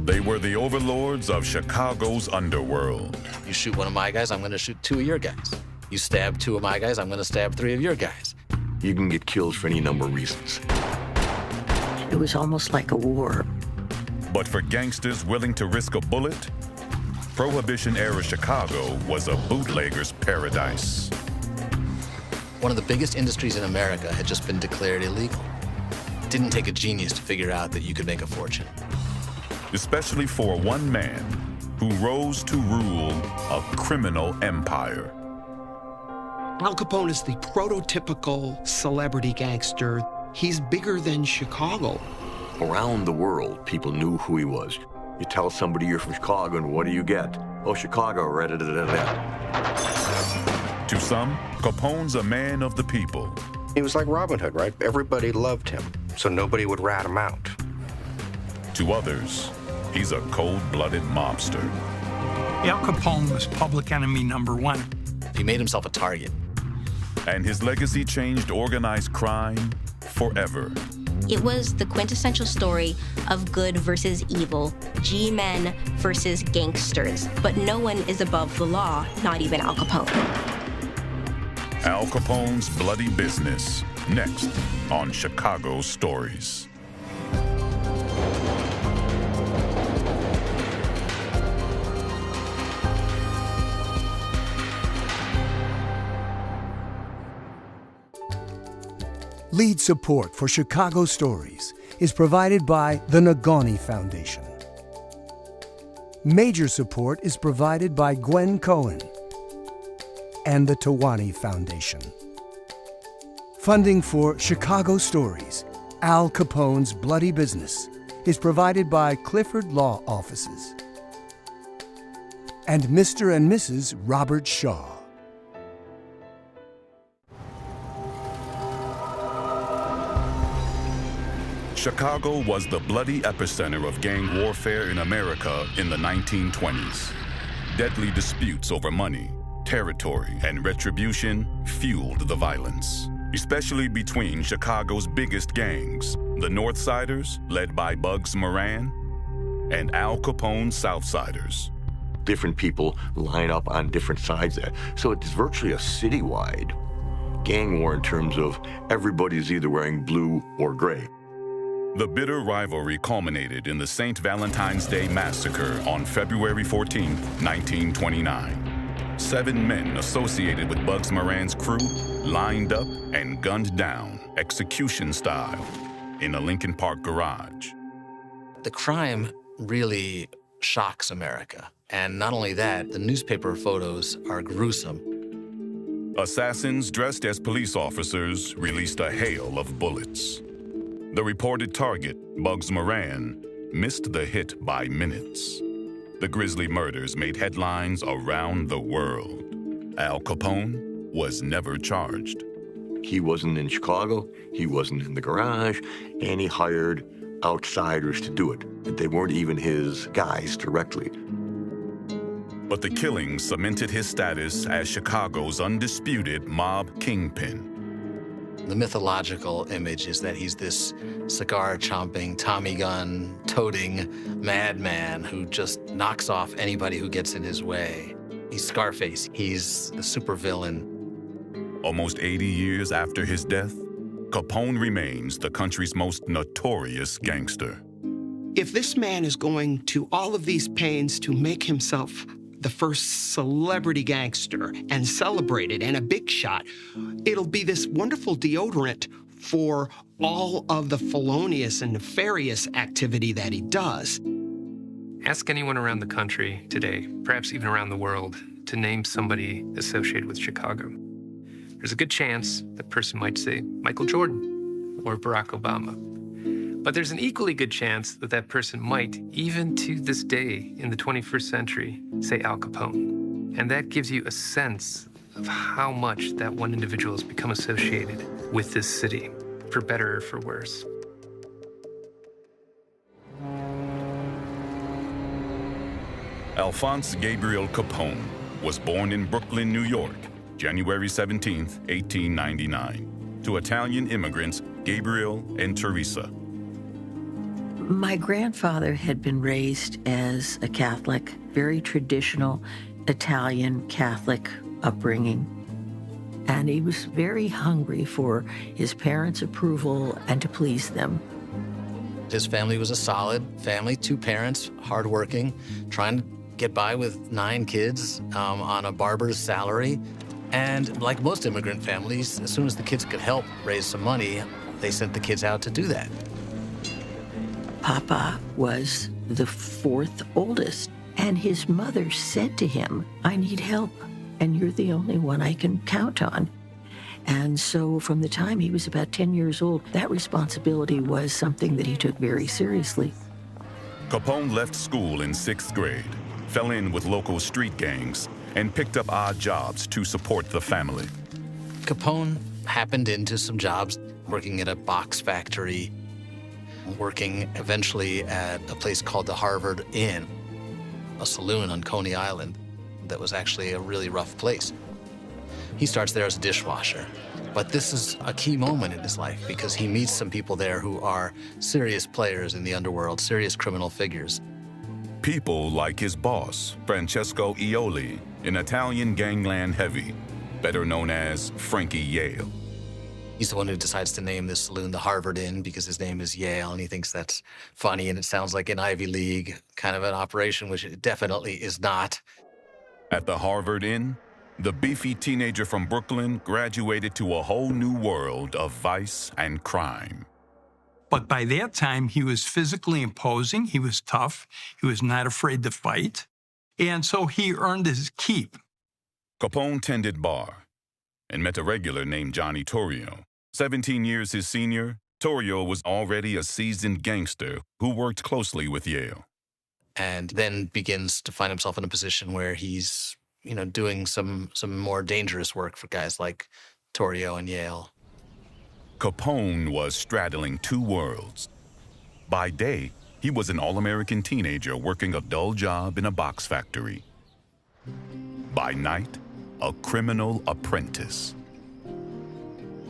They were the overlords of Chicago's underworld. You shoot one of my guys, I'm going to shoot two of your guys. You stab two of my guys, I'm going to stab three of your guys. You can get killed for any number of reasons. It was almost like a war. But for gangsters willing to risk a bullet, Prohibition-era Chicago was a bootlegger's paradise. One of the biggest industries in America had just been declared illegal. It didn't take a genius to figure out that you could make a fortune. Especially for one man who rose to rule a criminal empire. Al Capone is the prototypical celebrity gangster. He's bigger than Chicago. Around the world, people knew who he was. You tell somebody you're from Chicago, and what do you get? Oh, Chicago, ra-da-da-da-da. To some, Capone's a man of the people. He was like Robin Hood, right? Everybody loved him, so nobody would rat him out. To others, he's a cold-blooded mobster. Al Capone was public enemy number one. He made himself a target. And his legacy changed organized crime forever. It was the quintessential story of good versus evil, G-men versus gangsters. But no one is above the law, not even Al Capone. Al Capone's bloody business, next on Chicago Stories. Lead support for Chicago Stories is provided by the Nagani Foundation. Major support is provided by Gwen Cohen and the Tawani Foundation. Funding for Chicago Stories, Al Capone's Bloody Business, is provided by Clifford Law Offices and Mr. and Mrs. Robert Shaw. Chicago was the bloody epicenter of gang warfare in America in the 1920s. Deadly disputes over money, territory, and retribution fueled the violence, especially between Chicago's biggest gangs, the Northsiders, led by Bugs Moran, and Al Capone's Southsiders. Different people line up on different sides there. So it's virtually a citywide gang war in terms of everybody's either wearing blue or gray. The bitter rivalry culminated in the St. Valentine's Day Massacre on February 14, 1929. 7 men associated with Bugs Moran's crew lined up and gunned down, execution style, in a Lincoln Park garage. The crime really shocks America. And not only that, the newspaper photos are gruesome. Assassins dressed as police officers released a hail of bullets. The reported target, Bugs Moran, missed the hit by minutes. The grisly murders made headlines around the world. Al Capone was never charged. He wasn't in Chicago, he wasn't in the garage, and he hired outsiders to do it. They weren't even his guys directly. But the killing cemented his status as Chicago's undisputed mob kingpin. The mythological image is that he's this cigar-chomping, Tommy gun-toting madman who just knocks off anybody who gets in his way. He's Scarface. He's the supervillain. Almost 80 years after his death, Capone remains the country's most notorious gangster. If this man is going to all of these pains to make himself the first celebrity gangster and celebrated and a big shot, it'll be this wonderful deodorant for all of the felonious and nefarious activity that he does. Ask anyone around the country today, perhaps even around the world, to name somebody associated with Chicago. There's a good chance that person might say Michael Jordan or Barack Obama. But there's an equally good chance that that person might, even to this day in the 21st century, say Al Capone. And that gives you a sense of how much that one individual has become associated with this city, for better or for worse. Alphonse Gabriel Capone was born in Brooklyn, New York, January 17, 1899, to Italian immigrants Gabriel and Teresa. My grandfather had been raised as a Catholic, very traditional Italian Catholic upbringing. And he was very hungry for his parents' approval and to please them. His family was a solid family, 2 parents, hardworking, trying to get by with 9 kids on a barber's salary. And like most immigrant families, as soon as the kids could help raise some money, they sent the kids out to do that. Papa was the 4th oldest, and his mother said to him, "I need help, and you're the only one I can count on." And so from the time he was about 10 years old, that responsibility was something that he took very seriously. Capone left school in 6th grade, fell in with local street gangs, and picked up odd jobs to support the family. Capone happened into some jobs, working at a box factory, working eventually at a place called the Harvard Inn, a saloon on Coney Island that was actually a really rough place. He starts there as a dishwasher. But this is a key moment in his life because he meets some people there who are serious players in the underworld, serious criminal figures. People like his boss, Francesco Ioli, an Italian gangland heavy, better known as Frankie Yale. He's the one who decides to name this saloon the Harvard Inn because his name is Yale, and he thinks that's funny, and it sounds like an Ivy League kind of an operation, which it definitely is not. At the Harvard Inn, the beefy teenager from Brooklyn graduated to a whole new world of vice and crime. But by that time, he was physically imposing, he was tough, he was not afraid to fight, and so he earned his keep. Capone tended bar and met a regular named Johnny Torrio. 17 years his senior, Torrio was already a seasoned gangster who worked closely with Yale. And then begins to find himself in a position where he's, doing some more dangerous work for guys like Torrio and Yale. Capone was straddling 2 worlds. By day, he was an all-American teenager working a dull job in a box factory. By night, a criminal apprentice.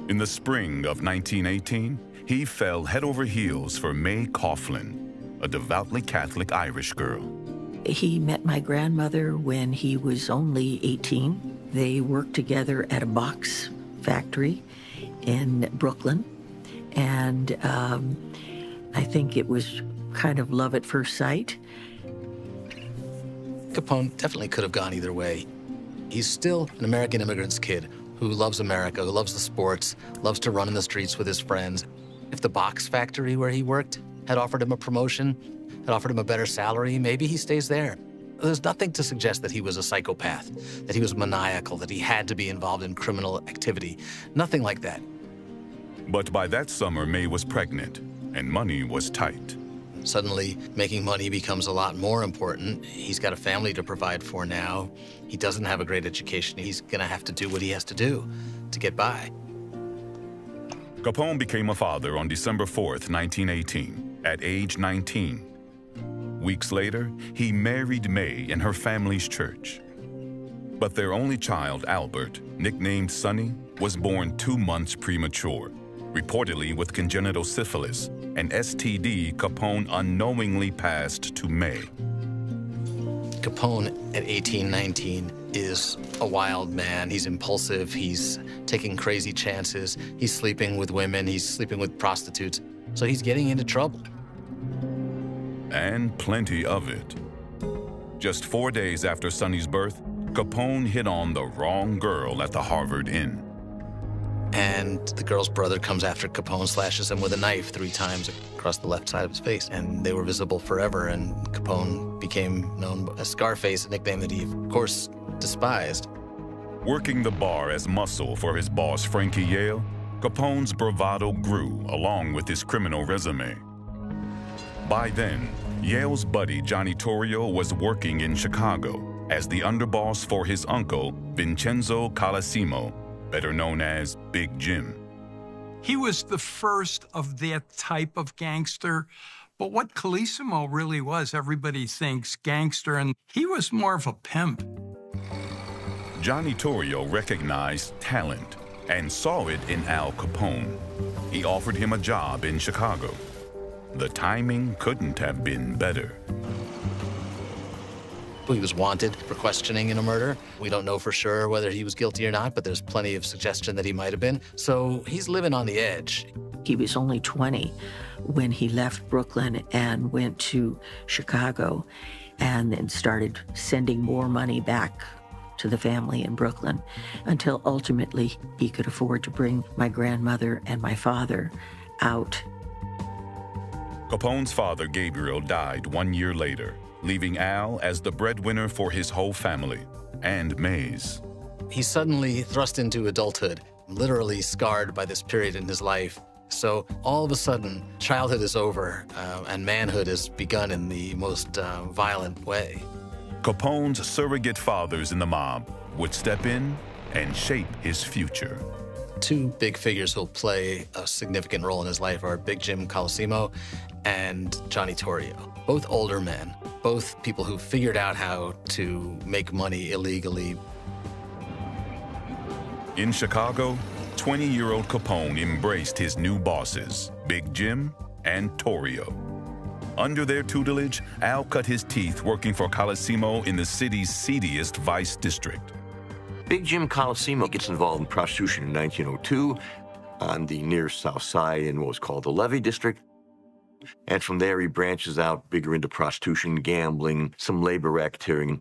In the spring of 1918, he fell head over heels for May Coughlin, a devoutly Catholic Irish girl. He met my grandmother when he was only 18. They worked together at a box factory in Brooklyn. And I think it was kind of love at first sight. Capone definitely could have gone either way. He's still an American immigrant's kid who loves America, who loves the sports, loves to run in the streets with his friends. If the box factory where he worked had offered him a promotion, had offered him a better salary, maybe he stays there. There's nothing to suggest that he was a psychopath, that he was maniacal, that he had to be involved in criminal activity. Nothing like that. But by that summer, May was pregnant, and money was tight. Suddenly, making money becomes a lot more important. He's got a family to provide for now. He doesn't have a great education. He's gonna have to do what he has to do to get by. Capone became a father on December 4th, 1918, at age 19. Weeks later, he married May in her family's church. But their only child, Albert, nicknamed Sonny, was born 2 months premature, reportedly with congenital syphilis, an STD Capone unknowingly passed to May. Capone at 18, 19 is a wild man. He's impulsive, he's taking crazy chances, he's sleeping with women, he's sleeping with prostitutes, so he's getting into trouble. And plenty of it. Just 4 days after Sonny's birth, Capone hit on the wrong girl at the Harvard Inn. And the girl's brother comes after Capone, slashes him with a knife 3 times across the left side of his face. And they were visible forever, and Capone became known as Scarface, a nickname that he, of course, despised. Working the bar as muscle for his boss, Frankie Yale, Capone's bravado grew along with his criminal resume. By then, Yale's buddy Johnny Torrio was working in Chicago as the underboss for his uncle, Vincenzo Colosimo, better known as Big Jim. He was the first of that type of gangster, but what Colosimo really was, everybody thinks gangster, and he was more of a pimp. Johnny Torrio recognized talent and saw it in Al Capone. He offered him a job in Chicago. The timing couldn't have been better. He was wanted for questioning in a murder. We don't know for sure whether he was guilty or not, but there's plenty of suggestion that he might have been. So he's living on the edge. He was only 20 when he left Brooklyn and went to Chicago and then started sending more money back to the family in Brooklyn until ultimately he could afford to bring my grandmother and my father out. Capone's father, Gabriel, died 1 year later, leaving Al as the breadwinner for his whole family and Mays. He's suddenly thrust into adulthood, literally scarred by this period in his life. So all of a sudden, childhood is over and manhood has begun in the most violent way. Capone's surrogate fathers in the mob would step in and shape his future. Two big figures who'll play a significant role in his life are Big Jim Colosimo and Johnny Torrio. Both older men, both people who figured out how to make money illegally. In Chicago, 20-year-old Capone embraced his new bosses, Big Jim and Torrio. Under their tutelage, Al cut his teeth working for Colosimo in the city's seediest vice district. Big Jim Colosimo gets involved in prostitution in 1902 on the near south side in what was called the Levee District. And from there, he branches out bigger into prostitution, gambling, some labor racketeering.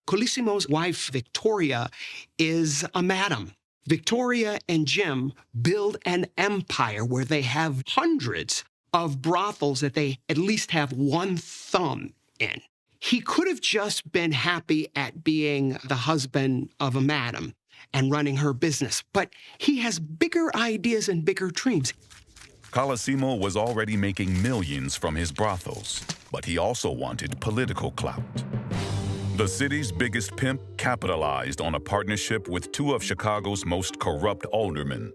Colosimo's wife, Victoria, is a madam. Victoria and Jim build an empire where they have hundreds of brothels that they at least have one thumb in. He could have just been happy at being the husband of a madam and running her business, but he has bigger ideas and bigger dreams. Colosimo was already making millions from his brothels, but he also wanted political clout. The city's biggest pimp capitalized on a partnership with two of Chicago's most corrupt aldermen,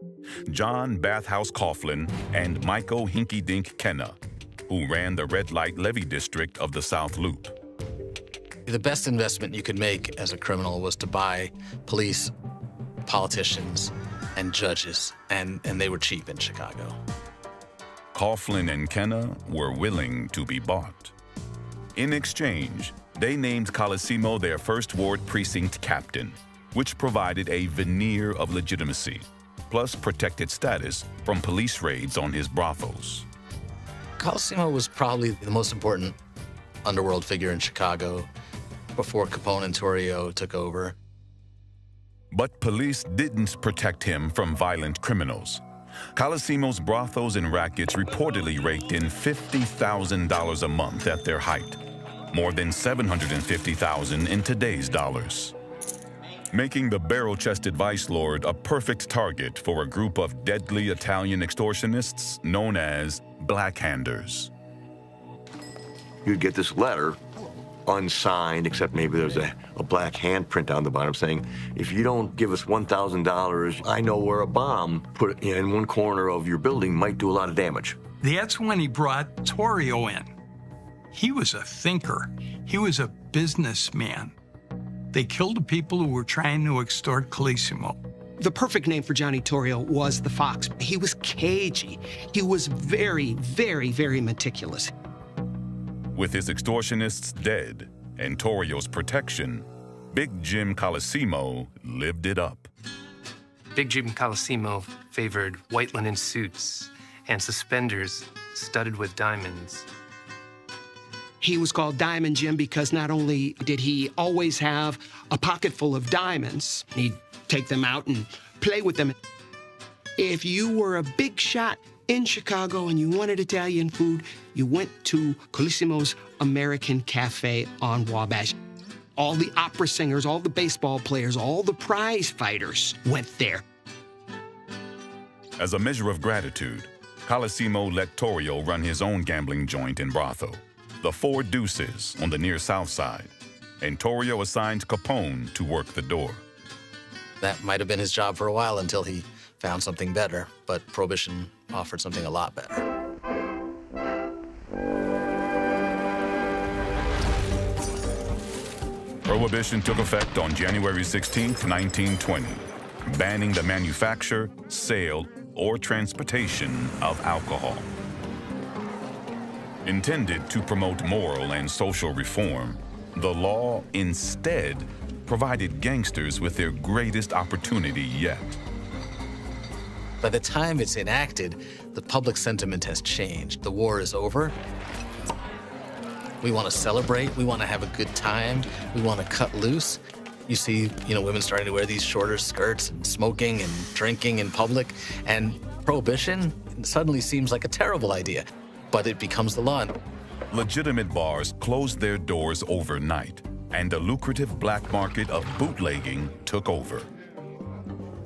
John Bathhouse Coughlin and Michael Hinky Dink Kenna, who ran the red light levee district of the South Loop. The best investment you could make as a criminal was to buy police, politicians, and judges, and they were cheap in Chicago. Coughlin and Kenna were willing to be bought. In exchange, they named Colosimo their First Ward Precinct captain, which provided a veneer of legitimacy, plus protected status from police raids on his brothels. Colosimo was probably the most important underworld figure in Chicago before Capone and Torrio took over. But police didn't protect him from violent criminals. Colosimo's brothels and rackets reportedly raked in $50,000 a month at their height, more than $750,000 in today's dollars, making the barrel-chested vice lord a perfect target for a group of deadly Italian extortionists known as Blackhanders. You'd get this letter, unsigned, except maybe there's a black handprint on the bottom saying, if you don't give us $1,000, I know where a bomb put in one corner of your building might do a lot of damage. That's when he brought Torrio in. He was a thinker. He was a businessman. They killed the people who were trying to extort Colosimo. The perfect name for Johnny Torrio was the Fox. He was cagey. He was very, very, very meticulous. With his extortionists dead and Torrio's protection, Big Jim Colosimo lived it up. Big Jim Colosimo favored white linen suits and suspenders studded with diamonds. He was called Diamond Jim because not only did he always have a pocket full of diamonds, he'd take them out and play with them. If you were a big shot in Chicago and you wanted Italian food, you went to Colosimo's American Cafe on Wabash. All the opera singers, all the baseball players, all the prize fighters went there. As a measure of gratitude, Colosimo let Torrio run his own gambling joint and brothel, the Four Deuces on the near south side, and Torrio assigned Capone to work the door. That might have been his job for a while until he found something better, but Prohibition offered something a lot better. Prohibition took effect on January 16, 1920, banning the manufacture, sale, or transportation of alcohol. Intended to promote moral and social reform, the law instead provided gangsters with their greatest opportunity yet. By the time it's enacted, the public sentiment has changed. The war is over. We want to celebrate. We want to have a good time. We want to cut loose. You see, women starting to wear these shorter skirts and smoking and drinking in public. And prohibition suddenly seems like a terrible idea, but it becomes the law. Legitimate bars closed their doors overnight, and a lucrative black market of bootlegging took over.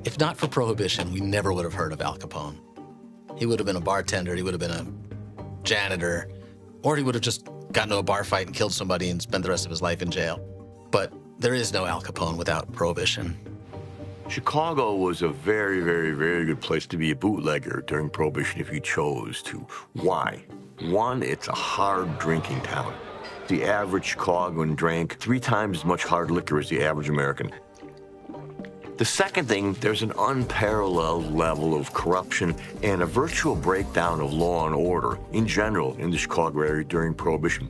If not for prohibition, we never would have heard of Al Capone. He would have been a bartender, he would have been a janitor, or he would have just gotten into a bar fight and killed somebody and spent the rest of his life in jail. But there is no Al Capone without prohibition. Chicago was a very, very, very good place to be a bootlegger during Prohibition if you chose to. Why? One, it's a hard drinking town. The average Chicagoan drank 3 times as much hard liquor as the average American. The second thing, there's an unparalleled level of corruption and a virtual breakdown of law and order in general in the Chicago area during Prohibition.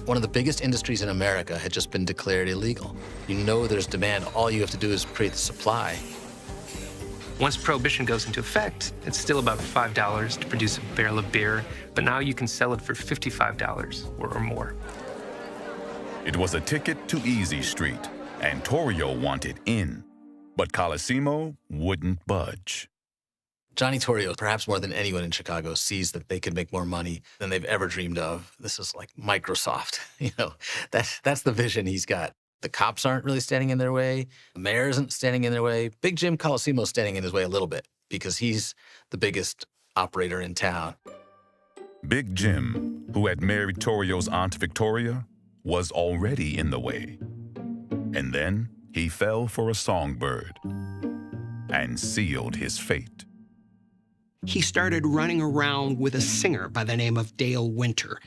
One of the biggest industries in America had just been declared illegal. You know there's demand. All you have to do is create the supply. Once Prohibition goes into effect, it's still about $5 to produce a barrel of beer, but now you can sell it for $55 or more. It was a ticket to Easy Street, and Torrio wanted in. But Colosimo wouldn't budge. Johnny Torrio, perhaps more than anyone in Chicago, sees that they could make more money than they've ever dreamed of. This is like Microsoft, That's the vision he's got. The cops aren't really standing in their way. The mayor isn't standing in their way. Big Jim Colosimo's standing in his way a little bit because he's the biggest operator in town. Big Jim, who had married Torrio's Aunt Victoria, was already in the way. And then he fell for a songbird and sealed his fate. He started running around with a singer by the name of Dale Winter.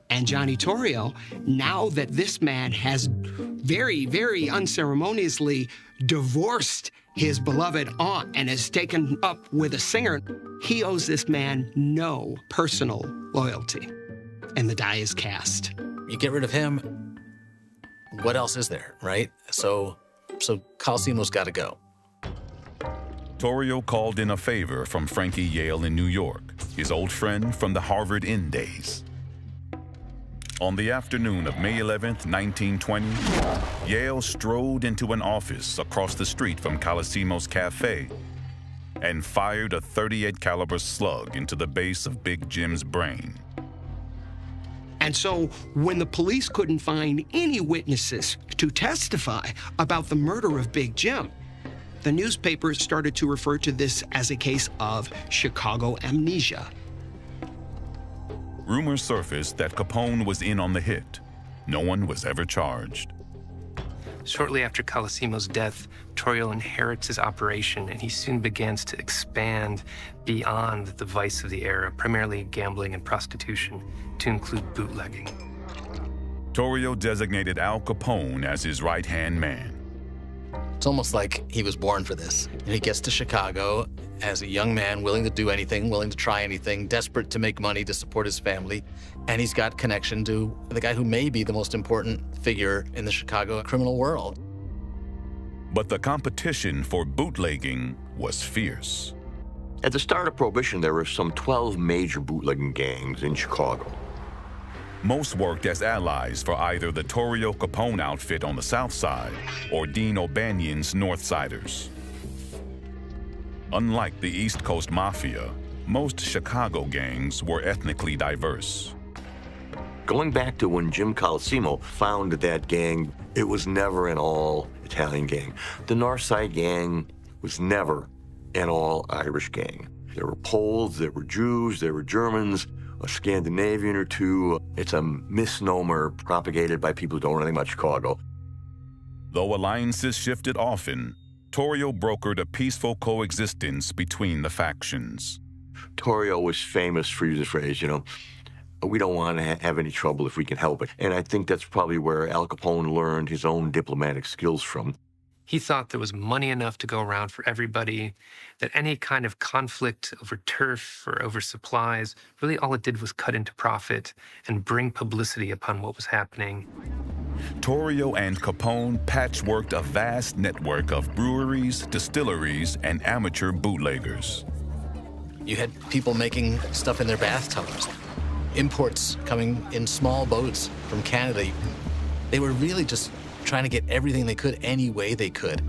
And Johnny Torrio, now that this man has very, very unceremoniously divorced his beloved aunt and has taken up with a singer, he owes this man no personal loyalty. And the die is cast. You get rid of him, what else is there, right? So Colosimo's got to go. Torrio called in a favor from Frankie Yale in New York, his old friend from the Harvard Inn days. On the afternoon of May 11th, 1920, Yale strode into an office across the street from Colosimo's cafe and fired a .38 caliber slug into the base of Big Jim's brain. And so when the police couldn't find any witnesses to testify about the murder of Big Jim, the newspapers started to refer to this as a case of Chicago amnesia. Rumors surfaced that Capone was in on the hit. No one was ever charged. Shortly after Colosimo's death, Torrio inherits his operation, and he soon begins to expand beyond the vice of the era, primarily gambling and prostitution, to include bootlegging. Torrio designated Al Capone as his right-hand man. It's almost like he was born for this. And he gets to Chicago as a young man, willing to do anything, willing to try anything, desperate to make money to support his family. And he's got connection to the guy who may be the most important figure in the Chicago criminal world. But the competition for bootlegging was fierce. At the start of Prohibition, there were some 12 major bootlegging gangs in Chicago. Most worked as allies for either the Torrio Capone outfit on the South Side or Dean O'Banion's North Siders. Unlike the East Coast Mafia, most Chicago gangs were ethnically diverse. Going back to when Jim Colosimo founded that gang, it was never an all-Italian gang. The North Side gang was never an all-Irish gang. There were Poles, there were Jews, there were Germans, a Scandinavian or two. It's a misnomer propagated by people who don't know anything about Chicago. Though alliances shifted often, Torrio brokered a peaceful coexistence between the factions. Torrio was famous for using the phrase, we don't want to have any trouble if we can help it. And I think that's probably where Al Capone learned his own diplomatic skills from. He thought there was money enough to go around for everybody, that any kind of conflict over turf or over supplies, really all it did was cut into profit and bring publicity upon what was happening. Torrio and Capone patchworked a vast network of breweries, distilleries, and amateur bootleggers. You had people making stuff in their bathtubs, imports coming in small boats from Canada. They were really just trying to get everything they could any way they could.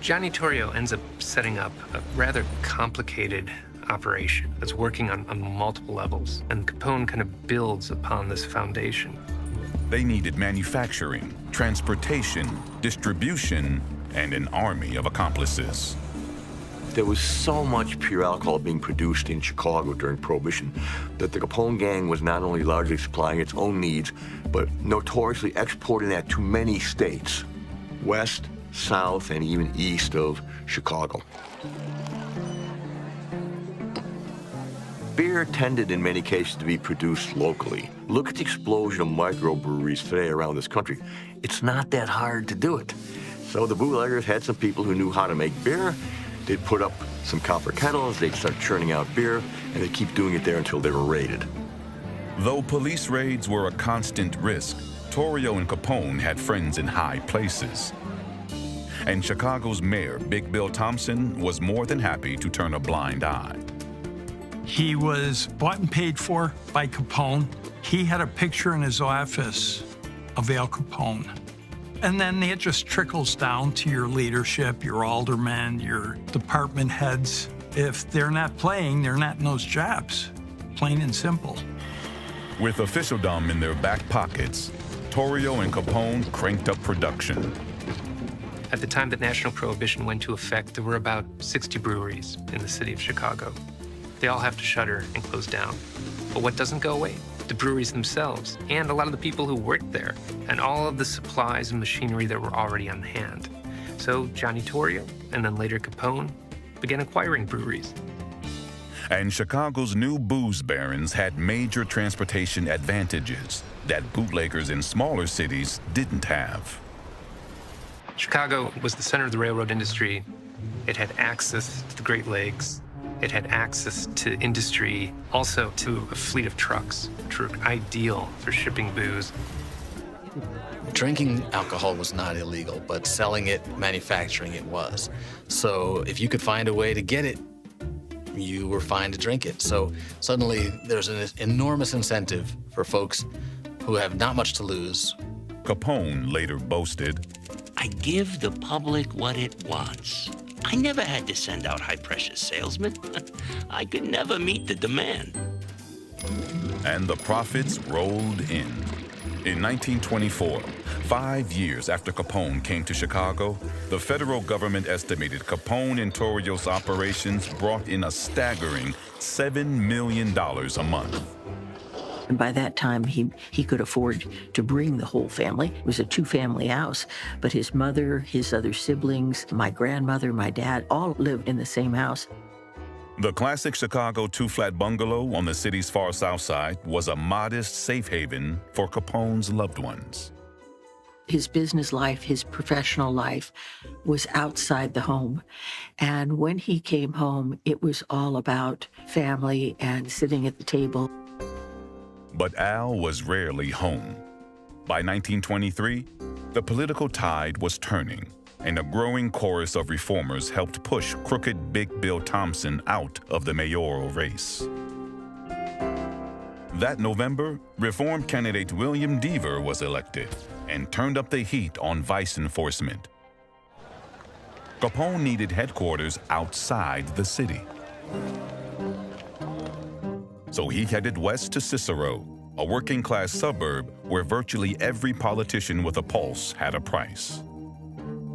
Johnny Torrio ends up setting up a rather complicated operation that's working on multiple levels, and Capone kind of builds upon this foundation. They needed manufacturing, transportation, distribution, and an army of accomplices. There was so much pure alcohol being produced in Chicago during Prohibition that the Capone gang was not only largely supplying its own needs, but notoriously exporting that to many states, west, south, and even east of Chicago. Beer tended in many cases to be produced locally. Look at the explosion of microbreweries today around this country. It's not that hard to do it. So the bootleggers had some people who knew how to make beer. They'd put up some copper kettles, they'd start churning out beer, and they'd keep doing it there until they were raided. Though police raids were a constant risk, Torrio and Capone had friends in high places. And Chicago's mayor, Big Bill Thompson, was more than happy to turn a blind eye. He was bought and paid for by Capone. He had a picture in his office of Al Capone. And then it just trickles down to your leadership, your aldermen, your department heads. If they're not playing, they're not in those jobs, plain and simple. With officialdom in their back pockets, Torrio and Capone cranked up production. At the time that national prohibition went into effect, there were about 60 breweries in the city of Chicago. They all have to shutter and close down. But what doesn't go away? The breweries themselves, and a lot of the people who worked there, and all of the supplies and machinery that were already on hand. So Johnny Torrio, and then later Capone, began acquiring breweries. And Chicago's new booze barons had major transportation advantages that bootleggers in smaller cities didn't have. Chicago was the center of the railroad industry. It had access to the Great Lakes. It had access to industry, also to a fleet of trucks, which were ideal for shipping booze. Drinking alcohol was not illegal, but selling it, manufacturing it was. So if you could find a way to get it, you were fine to drink it. So suddenly there's an enormous incentive for folks who have not much to lose. Capone later boasted, "I give the public what it wants. I never had to send out high-pressure salesmen. I could never meet the demand." And the profits rolled in. In 1924, 5 years after Capone came to Chicago, the federal government estimated Capone and Torrio's operations brought in a staggering $7 million a month. And by that time, he could afford to bring the whole family. It was a two-family house, but his mother, his other siblings, my grandmother, my dad, all lived in the same house. The classic Chicago two-flat bungalow on the city's far south side was a modest safe haven for Capone's loved ones. His business life, his professional life was outside the home. And when he came home, it was all about family and sitting at the table. But Al was rarely home. By 1923, the political tide was turning, and a growing chorus of reformers helped push crooked Big Bill Thompson out of the mayoral race. That November, reform candidate William Deaver was elected and turned up the heat on vice enforcement. Capone needed headquarters outside the city. So he headed west to Cicero, a working-class suburb where virtually every politician with a pulse had a price.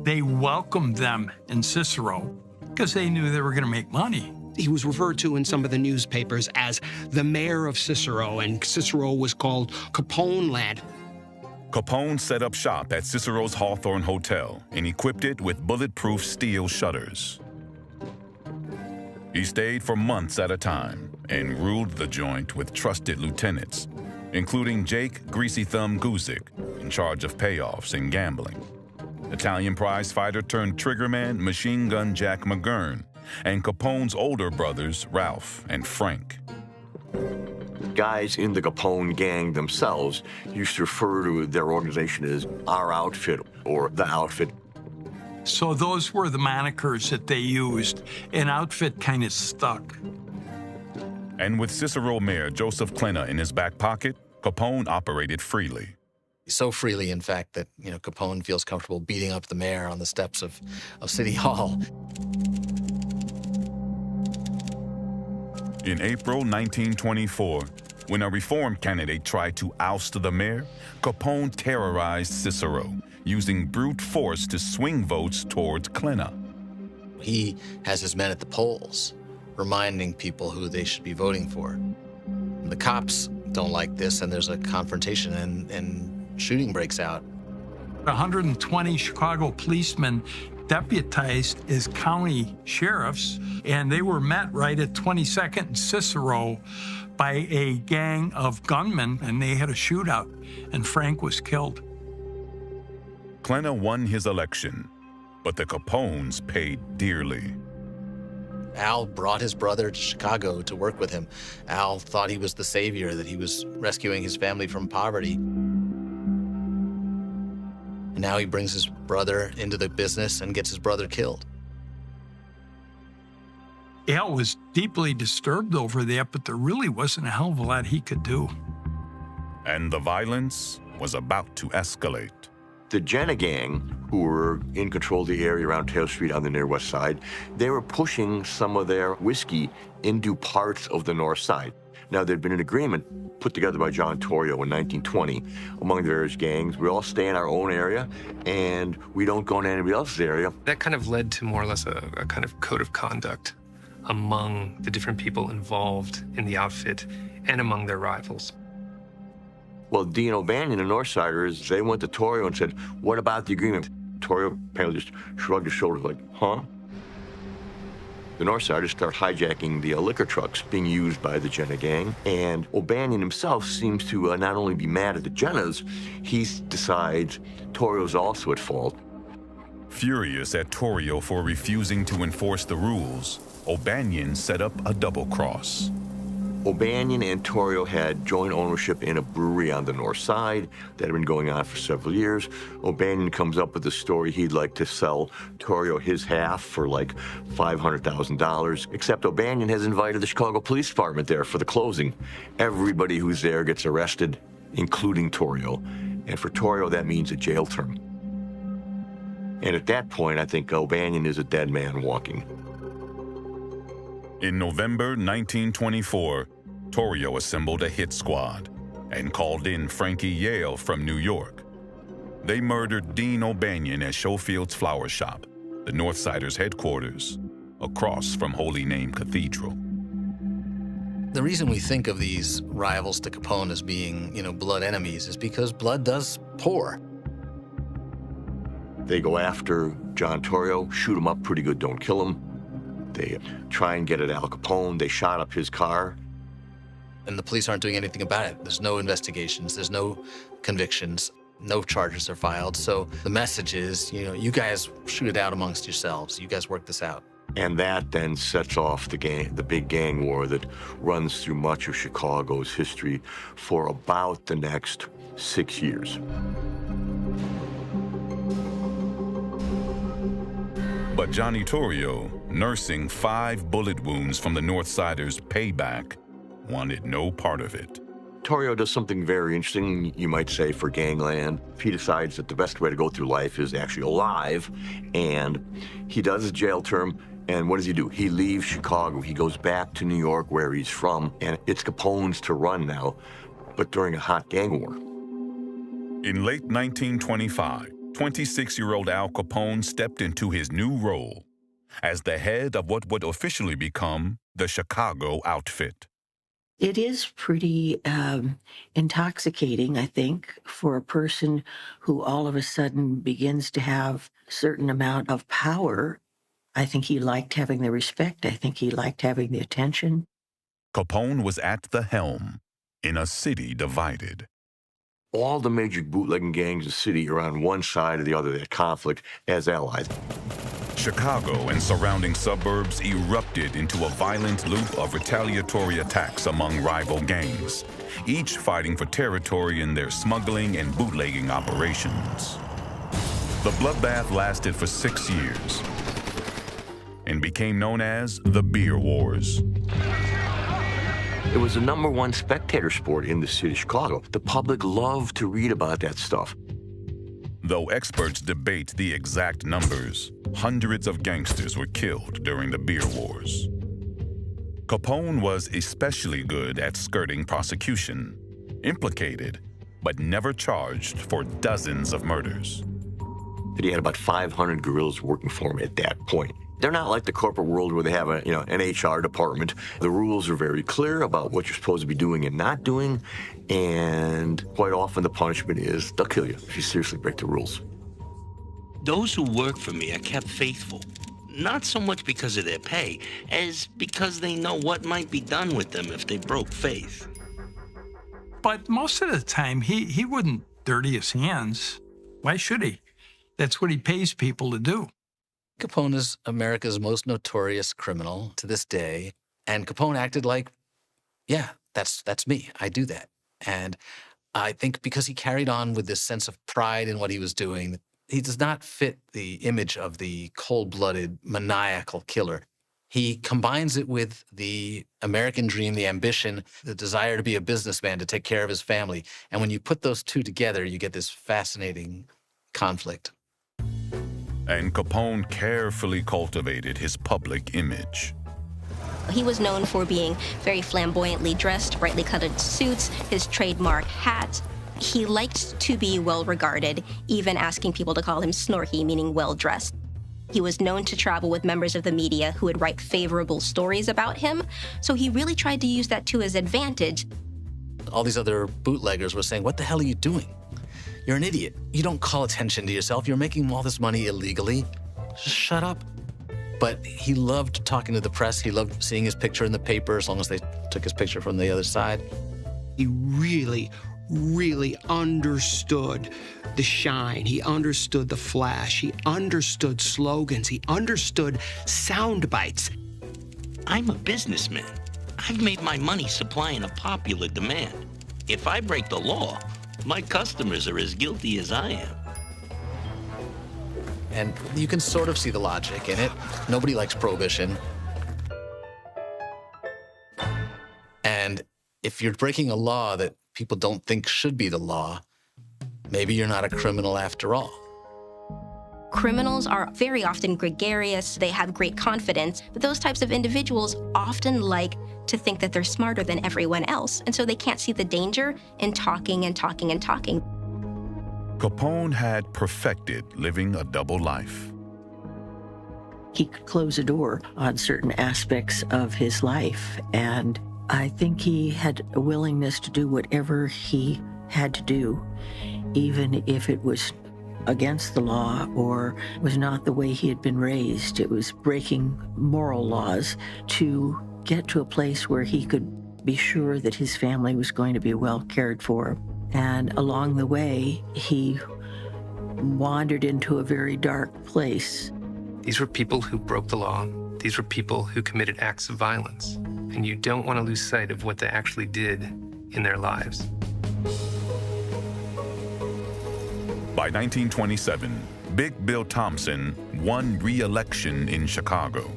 They welcomed them in Cicero because they knew they were going to make money. He was referred to in some of the newspapers as the mayor of Cicero, and Cicero was called Capone Land. Capone set up shop at Cicero's Hawthorne Hotel and equipped it with bulletproof steel shutters. He stayed for months at a time and ruled the joint with trusted lieutenants, including Jake Greasy Thumb Guzik, in charge of payoffs and gambling. Italian prizefighter turned triggerman Machine Gun Jack McGurn, and Capone's older brothers, Ralph and Frank. Guys in the Capone gang themselves used to refer to their organization as our outfit or the outfit. So those were the monikers that they used, and outfit kind of stuck. And with Cicero Mayor Joseph Klena in his back pocket, Capone operated freely. So freely, in fact, that Capone feels comfortable beating up the mayor on the steps of City Hall. In April 1924, when a reform candidate tried to oust the mayor, Capone terrorized Cicero, using brute force to swing votes towards Klena. He has his men at the polls, reminding people who they should be voting for. The cops don't like this, and there's a confrontation, and shooting breaks out. 120 Chicago policemen deputized as county sheriffs, and they were met right at 22nd and Cicero by a gang of gunmen, and they had a shootout, and Frank was killed. Klena won his election, but the Capones paid dearly. Al brought his brother to Chicago to work with him. Al thought he was the savior, that he was rescuing his family from poverty. And now he brings his brother into the business and gets his brother killed. Al was deeply disturbed over that, but there really wasn't a hell of a lot he could do. And the violence was about to escalate. The Jenna gang, who were in control of the area around Taylor Street on the near west side, they were pushing some of their whiskey into parts of the north side. Now, there'd been an agreement put together by John Torrio in 1920 among the various gangs. We all stay in our own area, and we don't go into anybody else's area. That kind of led to more or less a kind of code of conduct among the different people involved in the outfit and among their rivals. Well, Dean O'Banion, the Northsiders, they went to Torrio and said, "What about the agreement?" Torrio apparently just shrugged his shoulders like, "Huh?" The Northsiders start hijacking the liquor trucks being used by the Jenna gang, and O'Banion himself seems to not only be mad at the Jennas, he decides Torrio's also at fault. Furious at Torrio for refusing to enforce the rules, O'Banion set up a double cross. O'Banion and Torrio had joint ownership in a brewery on the north side that had been going on for several years. O'Banion comes up with a story he'd like to sell Torrio his half for like $500,000, except O'Banion has invited the Chicago Police Department there for the closing. Everybody who's there gets arrested, including Torrio. And for Torrio, that means a jail term. And at that point, I think O'Banion is a dead man walking. In November 1924, Torrio assembled a hit squad and called in Frankie Yale from New York. They murdered Dean O'Banion at Schofield's Flower Shop, the Northsiders' headquarters, across from Holy Name Cathedral. The reason we think of these rivals to Capone as being, blood enemies is because blood does pour. They go after John Torrio, shoot him up pretty good, don't kill him. They try and get at Al Capone. They shot up his car. And the police aren't doing anything about it. There's no investigations. There's no convictions. No charges are filed. So the message is, you guys shoot it out amongst yourselves. You guys work this out. And that then sets off the big gang war that runs through much of Chicago's history for about the next 6 years. But Johnny Torrio, nursing 5 bullet wounds from the Northsiders' payback, wanted no part of it. Torrio does something very interesting, you might say, for gangland. He decides that the best way to go through life is actually alive, and he does his jail term, and what does he do? He leaves Chicago. He goes back to New York, where he's from, and it's Capone's to run now, but during a hot gang war. In late 1925, 26-year-old Al Capone stepped into his new role as the head of what would officially become the Chicago outfit. It is pretty intoxicating, I think, for a person who all of a sudden begins to have a certain amount of power. I think he liked having the respect. I think he liked having the attention. Capone was at the helm in a city divided. all the major bootlegging gangs in the city are on one side or the other of that conflict as allies. Chicago and surrounding suburbs erupted into a violent loop of retaliatory attacks among rival gangs, each fighting for territory in their smuggling and bootlegging operations. The bloodbath lasted for 6 years and became known as the Beer Wars. It was the #1 spectator sport in the city of Chicago. The public loved to read about that stuff. Though experts debate the exact numbers, hundreds of gangsters were killed during the Beer Wars. Capone was especially good at skirting prosecution, implicated, but never charged for dozens of murders. He had about 500 guerrillas working for him at that point. They're not like the corporate world where they have an HR department. The rules are very clear about what you're supposed to be doing and not doing, and quite often the punishment is they'll kill you if you seriously break the rules. Those who work for me are kept faithful, not so much because of their pay, as because they know what might be done with them if they broke faith. But most of the time, he wouldn't dirty his hands. Why should he? That's what he pays people to do. Capone is America's most notorious criminal to this day, and Capone acted like, yeah, that's me. I do that. And I think because he carried on with this sense of pride in what he was doing, he does not fit the image of the cold-blooded, maniacal killer. He combines it with the American dream, the ambition, the desire to be a businessman, to take care of his family. And when you put those two together, you get this fascinating conflict. And Capone carefully cultivated his public image. He was known for being very flamboyantly dressed, brightly colored suits, his trademark hat. He liked to be well-regarded, even asking people to call him Snorky, meaning well-dressed. He was known to travel with members of the media who would write favorable stories about him, so he really tried to use that to his advantage. All these other bootleggers were saying, what the hell are you doing? You're an idiot. You don't call attention to yourself. You're making all this money illegally. Just shut up. But he loved talking to the press. He loved seeing his picture in the paper as long as they took his picture from the other side. He really understood the shine. He understood the flash. He understood slogans. He understood sound bites. I'm a businessman. I've made my money supplying a popular demand. If I break the law, my customers are as guilty as I am. And you can sort of see the logic in it. Nobody likes prohibition. And if you're breaking a law that people don't think should be the law, maybe you're not a criminal after all. Criminals are very often gregarious, they have great confidence, but those types of individuals often like to think that they're smarter than everyone else, and so they can't see the danger in talking and talking and talking. Capone had perfected living a double life. He could close a door on certain aspects of his life, and I think he had a willingness to do whatever he had to do, even if it was against the law or was not the way he had been raised. It was breaking moral laws to get to a place where he could be sure that his family was going to be well cared for. And along the way, he wandered into a very dark place. These were people who broke the law. These were people who committed acts of violence. And you don't want to lose sight of what they actually did in their lives. By 1927, Big Bill Thompson won re-election in Chicago.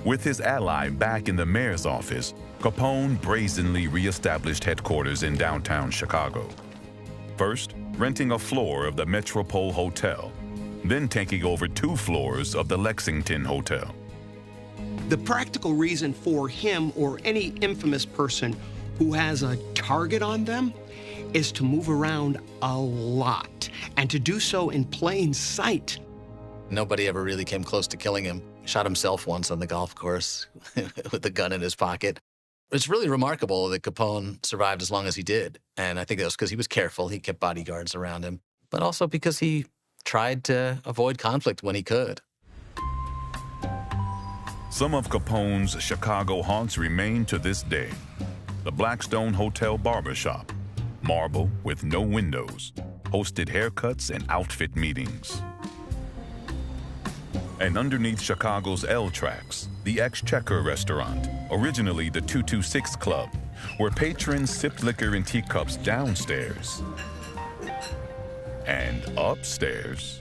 With his ally back in the mayor's office, Capone brazenly re-established headquarters in downtown Chicago. First, renting a floor of the Metropole Hotel, then taking over 2 floors of the Lexington Hotel. The practical reason for him or any infamous person who has a target on them is to move around a lot and to do so in plain sight. Nobody ever really came close to killing him. Shot himself once on the golf course with a gun in his pocket. It's really remarkable that Capone survived as long as he did. And I think that was because he was careful. He kept bodyguards around him, but also because he tried to avoid conflict when he could. Some of Capone's Chicago haunts remain to this day. The Blackstone Hotel Barbershop, marble with no windows, hosted haircuts and outfit meetings. And underneath Chicago's L tracks, the Exchequer restaurant, originally the 226 Club, where patrons sipped liquor in teacups downstairs. And upstairs.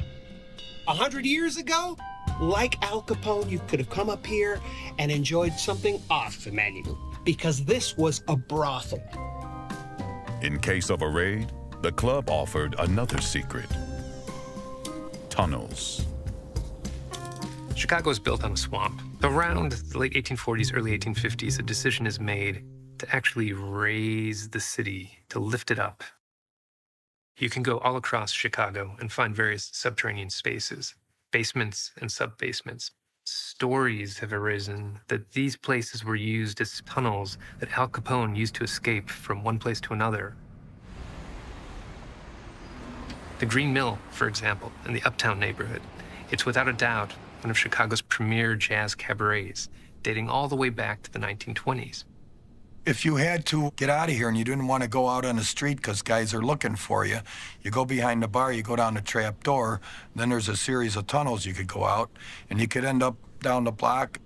100 years ago, like Al Capone, you could have come up here and enjoyed something off the menu, because this was a brothel. In case of a raid, the club offered another secret: tunnels. Chicago is built on a swamp. Around the late 1840s, early 1850s, a decision is made to actually raise the city, to lift it up. You can go all across Chicago and find various subterranean spaces, basements and sub-basements. Stories have arisen that these places were used as tunnels that Al Capone used to escape from one place to another. The Green Mill, for example, in the Uptown neighborhood, it's without a doubt one of Chicago's premier jazz cabarets, dating all the way back to the 1920s. If you had to get out of here and you didn't want to go out on the street because guys are looking for you, you go behind the bar, you go down the trap door, then there's a series of tunnels you could go out, and you could end up down the block.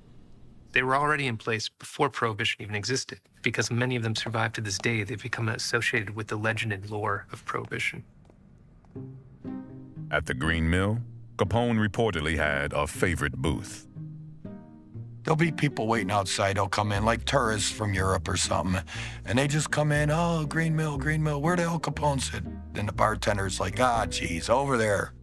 They were already in place before Prohibition even existed. Because many of them survive to this day, they've become associated with the legend and lore of Prohibition. At the Green Mill, Capone reportedly had a favorite booth. There'll be people waiting outside. They'll come in, like tourists from Europe or something, and they just come in, oh, Green Mill, where the Al Capone sit? And the bartender's like, geez, over there.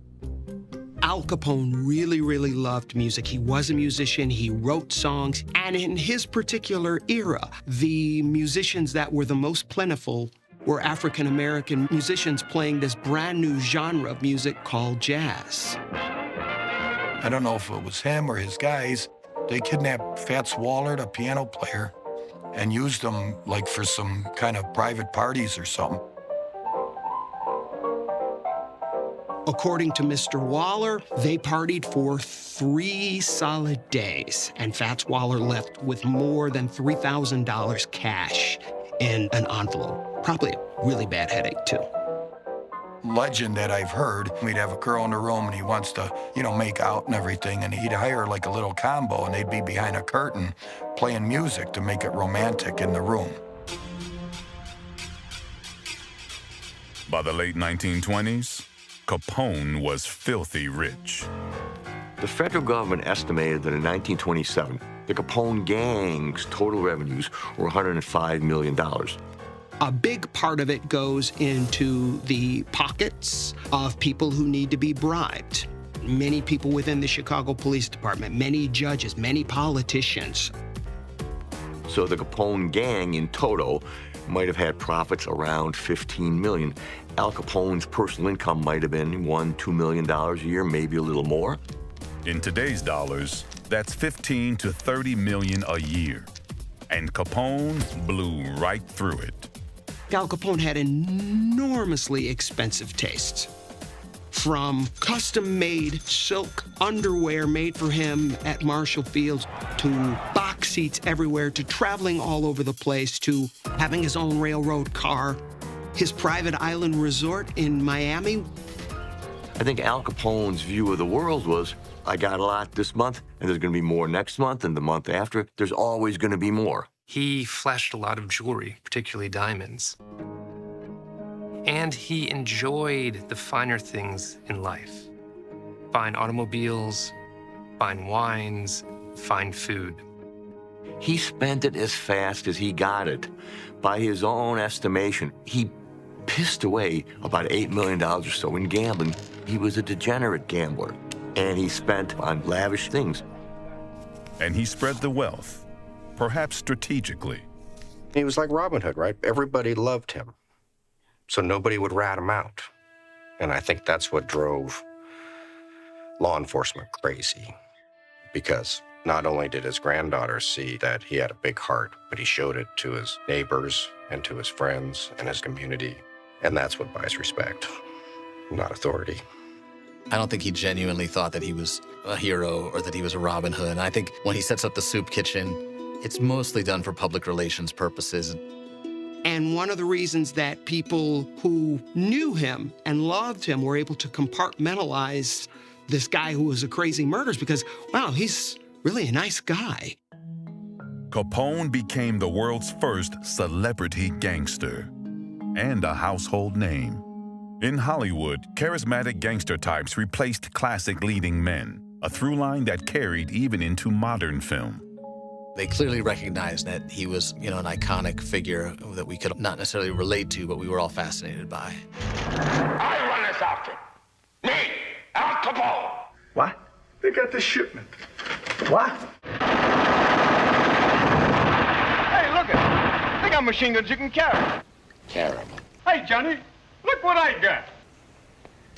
Al Capone really, really loved music. He was a musician, he wrote songs, and in his particular era, the musicians that were the most plentiful were African-American musicians playing this brand new genre of music called jazz. I don't know if it was him or his guys. They kidnapped Fats Waller, the piano player, and used him like for some kind of private parties or something. According to Mr. Waller, they partied for 3 solid days, and Fats Waller left with more than $3,000 cash in an envelope. Probably a really bad headache, too. Legend that I've heard, we'd have a girl in the room and he wants to, make out and everything, and he'd hire like a little combo and they'd be behind a curtain playing music to make it romantic in the room. By the late 1920s, Capone was filthy rich. The federal government estimated that in 1927, the Capone gang's total revenues were $105 million. A big part of it goes into the pockets of people who need to be bribed. Many people within the Chicago Police Department, many judges, many politicians. So the Capone gang in total might have had profits around $15 million. Al Capone's personal income might have been $1–2 million a year, maybe a little more. In today's dollars, that's $15 to $30 million a year. And Capone blew right through it. Al Capone had enormously expensive tastes. From custom-made silk underwear made for him at Marshall Fields, to box seats everywhere, to traveling all over the place, to having his own railroad car, his private island resort in Miami. I think Al Capone's view of the world was, I got a lot this month, and there's going to be more next month, and the month after. There's always going to be more. He flashed a lot of jewelry, particularly diamonds. And he enjoyed the finer things in life. Fine automobiles, fine wines, fine food. He spent it as fast as he got it. By his own estimation, he pissed away about $8 million or so in gambling. He was a degenerate gambler, and he spent on lavish things. And he spread the wealth, perhaps strategically. He was like Robin Hood, right? Everybody loved him, so nobody would rat him out. And I think that's what drove law enforcement crazy, because not only did his granddaughter see that he had a big heart, but he showed it to his neighbors and to his friends and his community. And that's what buys respect, not authority. I don't think he genuinely thought that he was a hero or that he was a Robin Hood. And I think when he sets up the soup kitchen, it's mostly done for public relations purposes. And one of the reasons that people who knew him and loved him were able to compartmentalize this guy who was a crazy murderer is because, wow, he's really a nice guy. Capone became the world's first celebrity gangster and a household name. In Hollywood, charismatic gangster types replaced classic leading men, a through line that carried even into modern film. They clearly recognized that he was, an iconic figure that we could not necessarily relate to, but we were all fascinated by. I run this outfit. Me, Al Capone. What? They got the shipment. What? Hey, look it. They got machine guns you can carry. Terrible. Hey, Johnny, look what I got.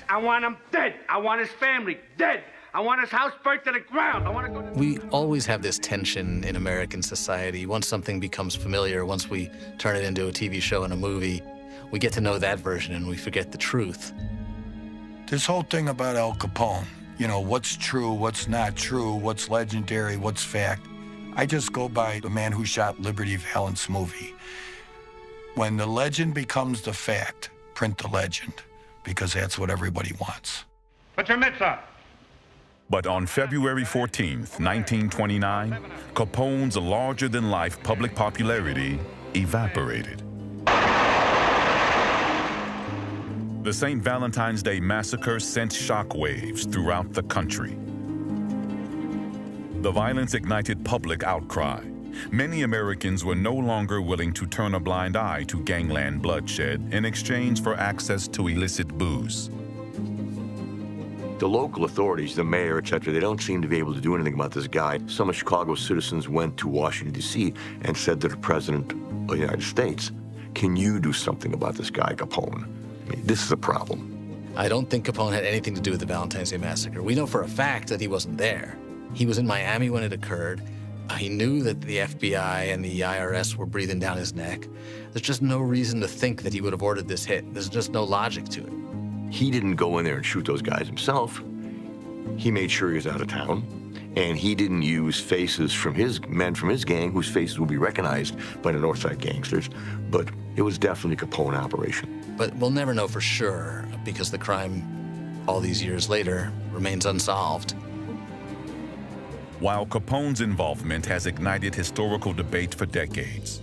I want him dead. I want his family dead. I want his house burnt to the ground. I want to go to... We always have this tension in American society. Once something becomes familiar, once we turn it into a TV show and a movie, we get to know that version and we forget the truth. This whole thing about Al Capone, what's true, what's not true, what's legendary, what's fact. I just go by The Man Who Shot Liberty Valance movie. When the legend becomes the fact, print the legend, because that's what everybody wants. Put your mitts on. But on February 14th, 1929, Capone's larger-than-life public popularity evaporated. The St. Valentine's Day Massacre sent shockwaves throughout the country. The violence ignited public outcry. Many Americans were no longer willing to turn a blind eye to gangland bloodshed in exchange for access to illicit booze. The local authorities, the mayor, etc., they don't seem to be able to do anything about this guy. Some of Chicago's citizens went to Washington, D.C. and said to the President of the United States, can you do something about this guy, Capone? I mean, this is a problem. I don't think Capone had anything to do with the Valentine's Day Massacre. We know for a fact that he wasn't there. He was in Miami when it occurred. He knew that the FBI and the IRS were breathing down his neck. There's just no reason to think that he would have ordered this hit. There's just no logic to it. He didn't go in there and shoot those guys himself. He made sure he was out of town, and he didn't use faces from men from his gang whose faces would be recognized by the Northside gangsters, but it was definitely a Capone operation. But we'll never know for sure because the crime, all these years later, remains unsolved. While Capone's involvement has ignited historical debate for decades,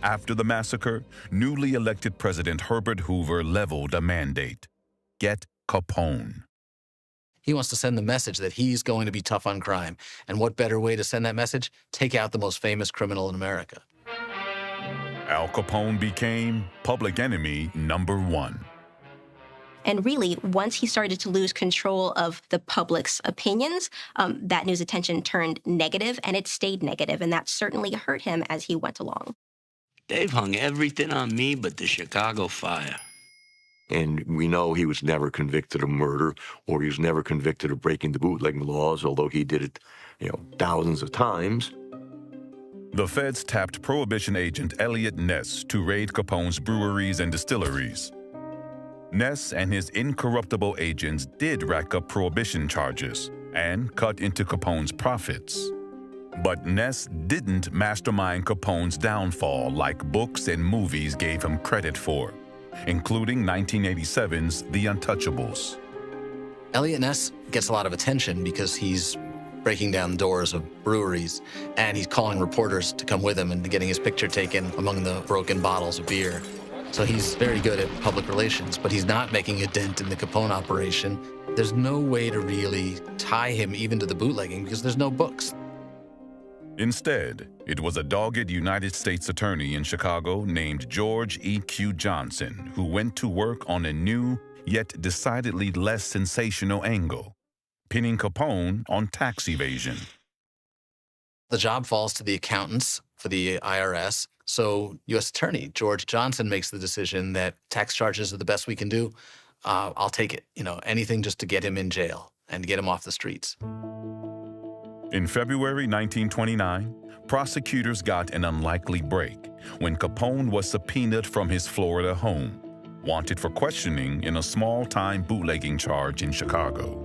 after the massacre, newly elected President Herbert Hoover leveled a mandate. Get Capone. He wants to send the message that he's going to be tough on crime. And what better way to send that message? Take out the most famous criminal in America. Al Capone became public enemy #1. And really, once he started to lose control of the public's opinions, that news attention turned negative, and it stayed negative, and that certainly hurt him as he went along. They've hung everything on me but the Chicago fire. And we know he was never convicted of murder, or he was never convicted of breaking the bootlegging laws, although he did it, thousands of times. The feds tapped Prohibition agent Eliot Ness to raid Capone's breweries and distilleries. Ness and his incorruptible agents did rack up Prohibition charges and cut into Capone's profits. But Ness didn't mastermind Capone's downfall like books and movies gave him credit for, including 1987's The Untouchables. Eliot Ness gets a lot of attention because he's breaking down doors of breweries, and he's calling reporters to come with him and getting his picture taken among the broken bottles of beer. So he's very good at public relations, but he's not making a dent in the Capone operation. There's no way to really tie him even to the bootlegging because there's no books. Instead, it was a dogged United States attorney in Chicago named George E.Q. Johnson who went to work on a new, yet decidedly less sensational angle, pinning Capone on tax evasion. The job falls to the accountants for the IRS, so U.S. Attorney George Johnson makes the decision that tax charges are the best we can do. I'll take it, anything just to get him in jail and get him off the streets. In February 1929, prosecutors got an unlikely break when Capone was subpoenaed from his Florida home, wanted for questioning in a small-time bootlegging charge in Chicago.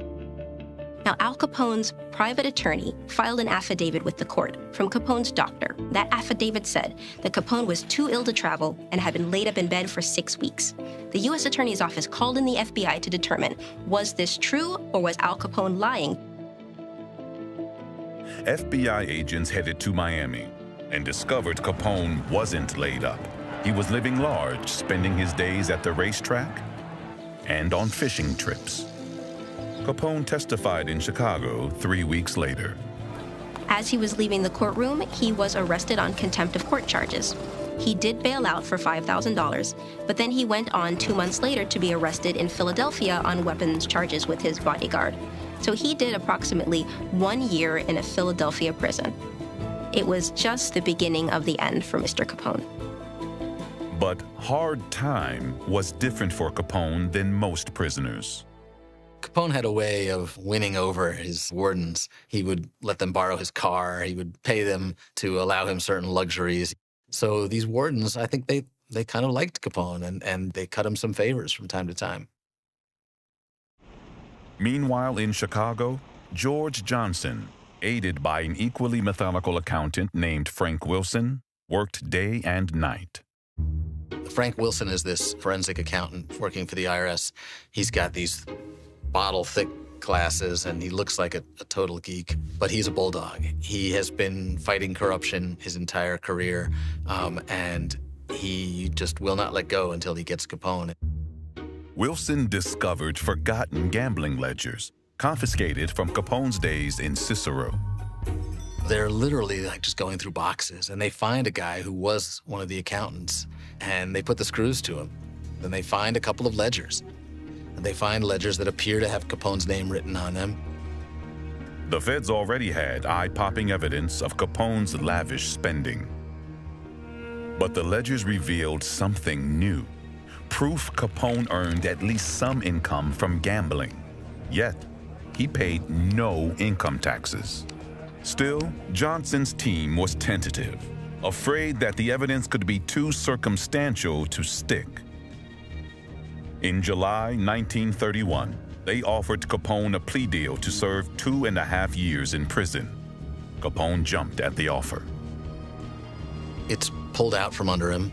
Now, Al Capone's private attorney filed an affidavit with the court from Capone's doctor. That affidavit said that Capone was too ill to travel and had been laid up in bed for 6 weeks. The U.S. Attorney's Office called in the FBI to determine, was this true or was Al Capone lying? FBI agents headed to Miami and discovered Capone wasn't laid up. He was living large, spending his days at the racetrack and on fishing trips. Capone testified in Chicago 3 weeks later. As he was leaving the courtroom, he was arrested on contempt of court charges. He did bail out for $5,000, but then he went on 2 months later to be arrested in Philadelphia on weapons charges with his bodyguard. So he did approximately 1 year in a Philadelphia prison. It was just the beginning of the end for Mr. Capone. But hard time was different for Capone than most prisoners. Capone had a way of winning over his wardens. He would let them borrow his car. He would pay them to allow him certain luxuries. So these wardens, I think they kind of liked Capone, and they cut him some favors from time to time. Meanwhile, in Chicago, George Johnson, aided by an equally methodical accountant named Frank Wilson, worked day and night. Frank Wilson is this forensic accountant working for the IRS. He's got these bottle-thick glasses, and he looks like a total geek, but he's a bulldog. He has been fighting corruption his entire career, and he just will not let go until he gets Capone. Wilson discovered forgotten gambling ledgers, confiscated from Capone's days in Cicero. They're literally like just going through boxes, and they find a guy who was one of the accountants, and they put the screws to him. Then they find a couple of ledgers. And they find ledgers that appear to have Capone's name written on them. The feds already had eye-popping evidence of Capone's lavish spending. But the ledgers revealed something new. Proof Capone earned at least some income from gambling. Yet, he paid no income taxes. Still, Johnson's team was tentative, afraid that the evidence could be too circumstantial to stick. In July 1931, they offered Capone a plea deal to serve 2.5 years in prison. Capone jumped at the offer. It's pulled out from under him,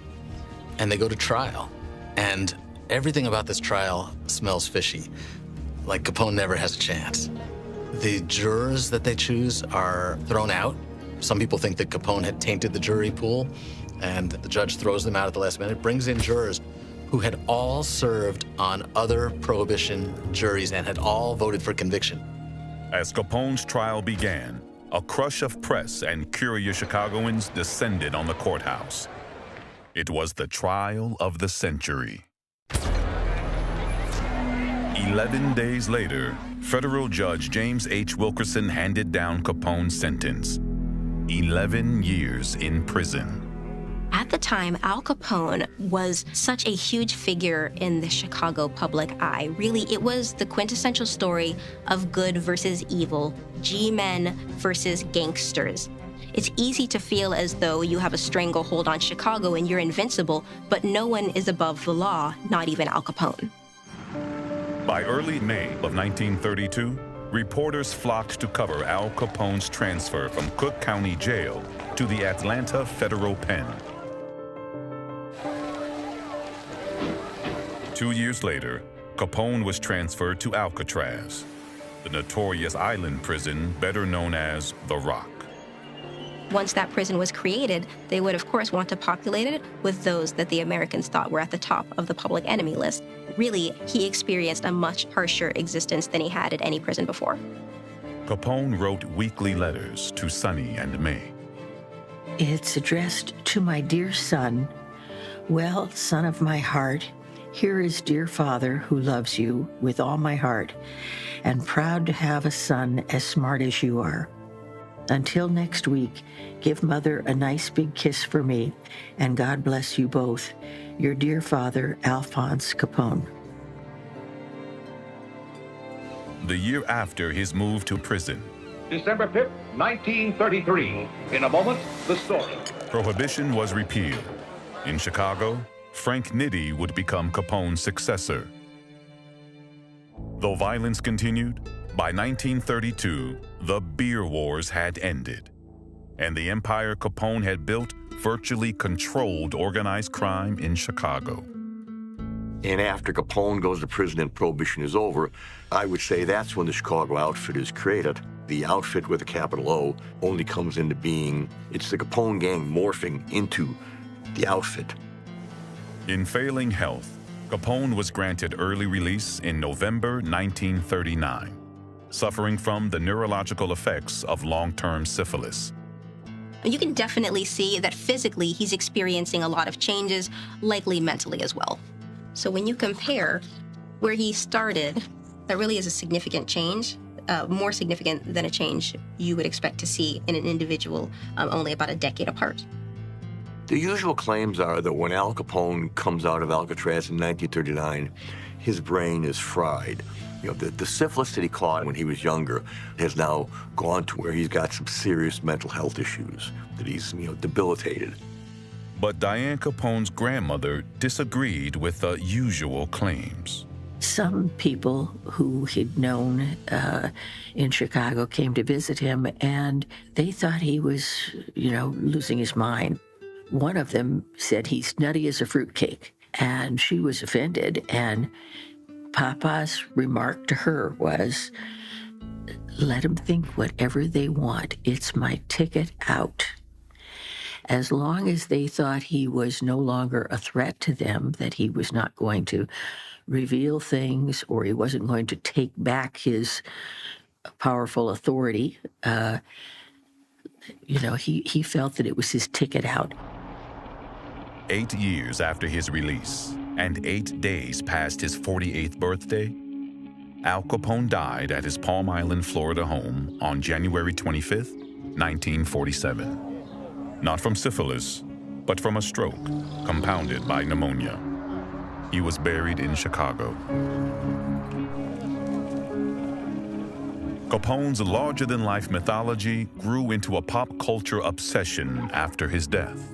and they go to trial. And everything about this trial smells fishy, like Capone never has a chance. The jurors that they choose are thrown out. Some people think that Capone had tainted the jury pool, and the judge throws them out at the last minute, brings in jurors who had all served on other Prohibition juries and had all voted for conviction. As Capone's trial began, a crush of press and curious Chicagoans descended on the courthouse. It was the trial of the century. 11 days later, federal judge James H. Wilkerson handed down Capone's sentence: 11 years in prison. At the time, Al Capone was such a huge figure in the Chicago public eye. Really, it was the quintessential story of good versus evil, G-men versus gangsters. It's easy to feel as though you have a stranglehold on Chicago and you're invincible, but no one is above the law, not even Al Capone. By early May of 1932, reporters flocked to cover Al Capone's transfer from Cook County Jail to the Atlanta Federal Pen. 2 years later, Capone was transferred to Alcatraz, the notorious island prison better known as The Rock. Once that prison was created, they would of course want to populate it with those that the Americans thought were at the top of the public enemy list. Really, he experienced a much harsher existence than he had at any prison before. Capone wrote weekly letters to Sonny and May. It's addressed to my dear son. Well, son of my heart, here is dear father who loves you with all my heart and proud to have a son as smart as you are. Until next week, give mother a nice big kiss for me, and God bless you both. Your dear father, Alphonse Capone. The year after his move to prison, December 5th, 1933. In a moment, the story. Prohibition was repealed. In Chicago, Frank Nitti would become Capone's successor. Though violence continued, by 1932, the beer wars had ended, and the empire Capone had built virtually controlled organized crime in Chicago. And after Capone goes to prison and Prohibition is over, I would say that's when the Chicago outfit is created. The outfit with a capital O only comes into being. It's the Capone gang morphing into the outfit. In failing health, Capone was granted early release in November 1939, suffering from the neurological effects of long-term syphilis. You can definitely see that physically he's experiencing a lot of changes, likely mentally as well. So when you compare where he started, that really is a significant change, more significant than a change you would expect to see in an individual only about a decade apart. The usual claims are that when Al Capone comes out of Alcatraz in 1939, his brain is fried. You know, the syphilis that he caught when he was younger has now gone to where he's got some serious mental health issues, that he's, debilitated. But Diane Capone's grandmother disagreed with the usual claims. Some people who he'd known in Chicago came to visit him, and they thought he was, losing his mind. One of them said he's nutty as a fruitcake, and she was offended, and Papa's remark to her was, "Let them think whatever they want. It's my ticket out." As long as they thought he was no longer a threat to them, that he was not going to reveal things or he wasn't going to take back his powerful authority, he felt that it was his ticket out. 8 years after his release, and 8 days past his 48th birthday, Al Capone died at his Palm Island, Florida home on January 25th, 1947. Not from syphilis, but from a stroke compounded by pneumonia. He was buried in Chicago. Capone's larger-than-life mythology grew into a pop culture obsession after his death.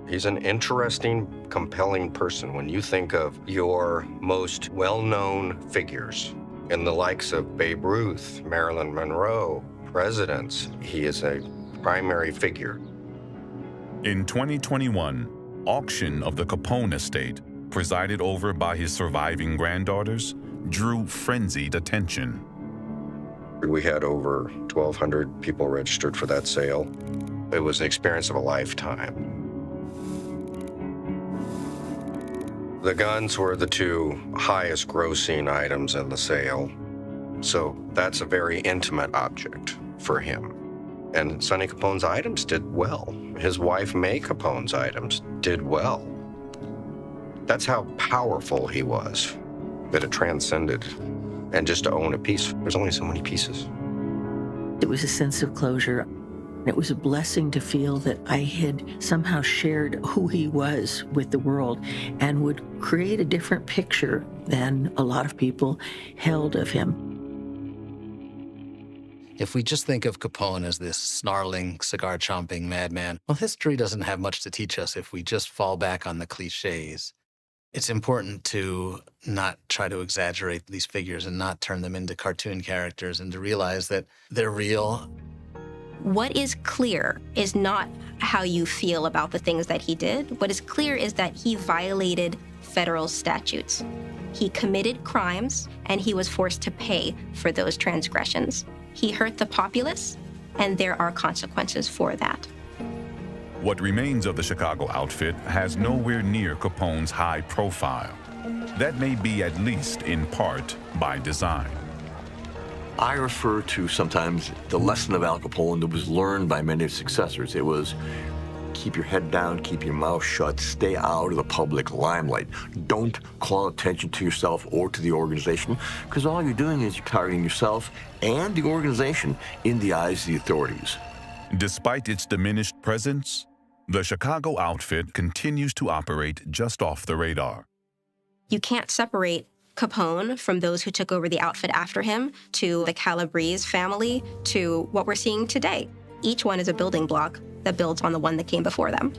He's an interesting, compelling person. When you think of your most well-known figures in the likes of Babe Ruth, Marilyn Monroe, presidents, he is a primary figure. In 2021, auction of the Capone estate, presided over by his surviving granddaughters, drew frenzied attention. We had over 1,200 people registered for that sale. It was an experience of a lifetime. The guns were the two highest grossing items in the sale, so that's a very intimate object for him. And Sonny Capone's items did well. His wife, May Capone's items did well. That's how powerful he was, that it transcended. And just to own a piece, there's only so many pieces. It was a sense of closure. It was a blessing to feel that I had somehow shared who he was with the world and would create a different picture than a lot of people held of him. If we just think of Capone as this snarling, cigar-chomping madman, well, history doesn't have much to teach us if we just fall back on the cliches. It's important to not try to exaggerate these figures and not turn them into cartoon characters and to realize that they're real. What is clear is not how you feel about the things that he did. What is clear is that he violated federal statutes. He committed crimes, and he was forced to pay for those transgressions. He hurt the populace, and there are consequences for that. What remains of the Chicago outfit has nowhere near Capone's high profile. That may be at least in part by design. I refer to sometimes the lesson of Al Capone that was learned by many of his successors. It was keep your head down, keep your mouth shut, stay out of the public limelight. Don't call attention to yourself or to the organization, because all you're doing is you're targeting yourself and the organization in the eyes of the authorities. Despite its diminished presence, the Chicago outfit continues to operate just off the radar. You can't separate Capone from those who took over the outfit after him, to the Calabrese family, to what we're seeing today. Each one is a building block that builds on the one that came before them.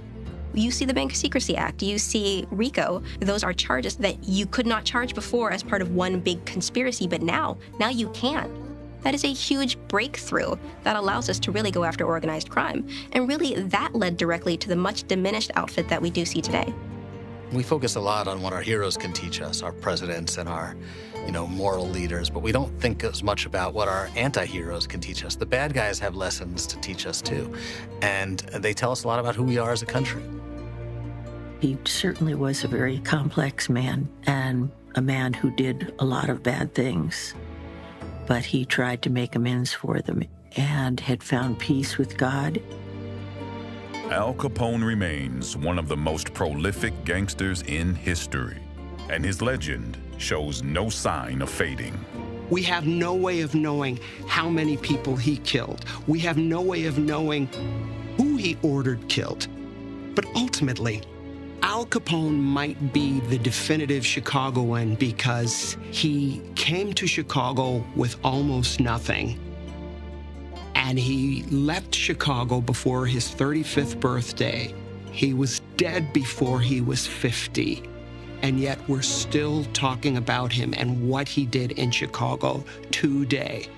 You see the Bank Secrecy Act, you see RICO. Those are charges that you could not charge before as part of one big conspiracy, but now you can. That is a huge breakthrough that allows us to really go after organized crime. And really, that led directly to the much diminished outfit that we do see today. We focus a lot on what our heroes can teach us, our presidents and our, moral leaders, but we don't think as much about what our anti-heroes can teach us. The bad guys have lessons to teach us too, and they tell us a lot about who we are as a country. He certainly was a very complex man and a man who did a lot of bad things, but he tried to make amends for them and had found peace with God. Al Capone remains one of the most prolific gangsters in history, and his legend shows no sign of fading. We have no way of knowing how many people he killed. We have no way of knowing who he ordered killed. But ultimately, Al Capone might be the definitive Chicagoan because he came to Chicago with almost nothing. And he left Chicago before his 35th birthday. He was dead before he was 50. And yet we're still talking about him and what he did in Chicago today.